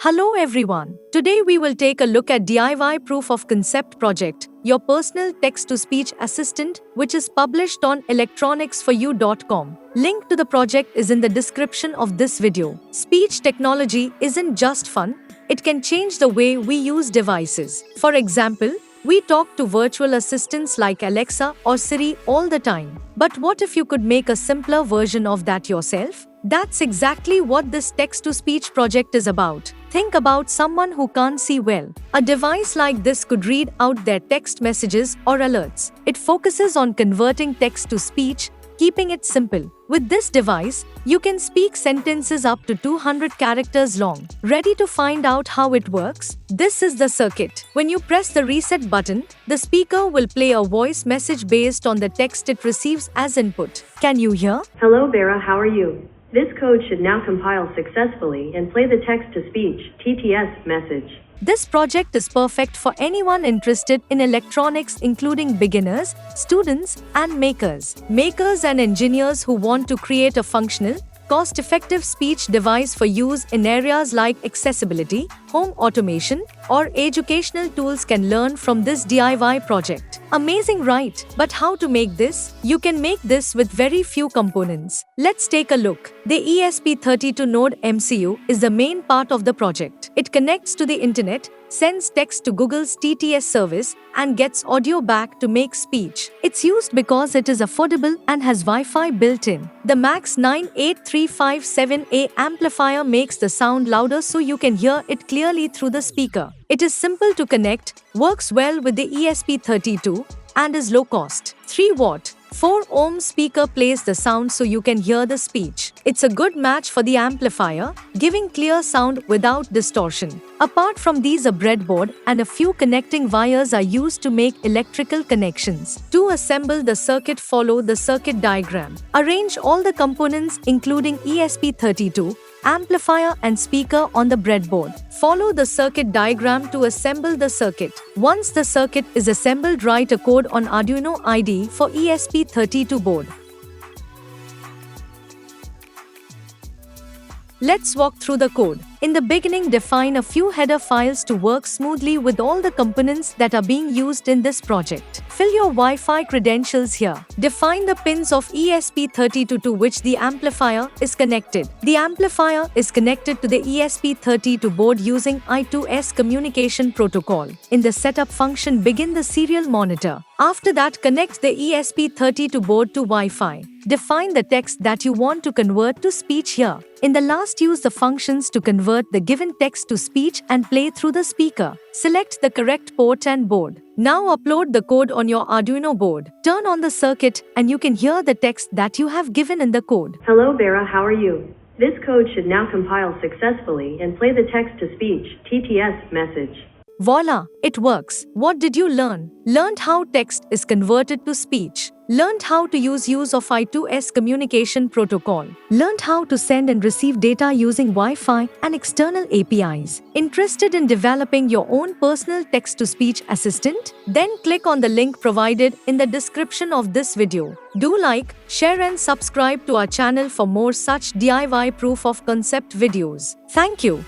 Hello everyone. Today we will take a look at DIY Proof of Concept project, your personal text-to-speech assistant, which is published on electronicsforyou.com. Link to the project is in the description of this video. Speech technology isn't just fun, it can change the way we use devices. For example, we talk to virtual assistants like Alexa or Siri all the time. But what if you could make a simpler version of that yourself? That's exactly what this text-to-speech project is about. Think about someone who can't see well. A device like this could read out their text messages or alerts. It focuses on converting text to speech, keeping it simple. With this device, you can speak sentences up to 200 characters long. Ready to find out how it works? This is the circuit. When you press the reset button, the speaker will play a voice message based on the text it receives as input. Can you hear? Hello Vera, how are you? This code should now compile successfully and play the text-to-speech (TTS) message. This project is perfect for anyone interested in electronics, including beginners, students, and makers. Makers and engineers who want to create a functional, cost-effective speech device for use in areas like accessibility, home automation, or educational tools can learn from this DIY project. Amazing, right? But how to make this? You can make this with very few components. Let's take a look. The ESP32 Node MCU is the main part of the project. It connects to the internet, sends text to Google's TTS service, and gets audio back to make speech. It's used because it is affordable and has Wi-Fi built in. The MAX 98357A amplifier makes the sound louder so you can hear it clearly through the speaker. It is simple to connect, works well with the ESP32, and is low cost. 3-watt, 4-ohm speaker plays the sound so you can hear the speech. It's a good match for the amplifier, giving clear sound without distortion. Apart from these, a breadboard and a few connecting wires are used to make electrical connections. To assemble the circuit, follow the circuit diagram. Arrange all the components including ESP32, amplifier and speaker on the breadboard. Follow the circuit diagram to assemble the circuit. Once the circuit is assembled, write a code on Arduino IDE for ESP32 board. Let's walk through the code. In the beginning, define a few header files to work smoothly with all the components that are being used in this project. Fill your Wi-Fi credentials here. Define the pins of ESP32 to which the amplifier is connected. The amplifier is connected to the ESP32 board using I2S communication protocol. In the setup function, begin the serial monitor. After that, connect the ESP32 board to Wi-Fi. Define the text that you want to convert to speech here. In the last, use the functions to convert the given text to speech and play through the speaker. Select the correct port and board. Now upload the code on your Arduino board. Turn on the circuit and you can hear the text that you have given in the code. Hello Vera, how are you? This code should now compile successfully and play the text-to-speech (TTS) message. Voila, it works. What did you learn? Learned how text is converted to speech. Learned how to use of I2S communication protocol. Learned how to send and receive data using Wi-Fi and external APIs. Interested in developing your own personal text-to-speech assistant? Then click on the link provided in the description of this video. Do like, share and subscribe to our channel for more such DIY proof of concept videos. Thank you.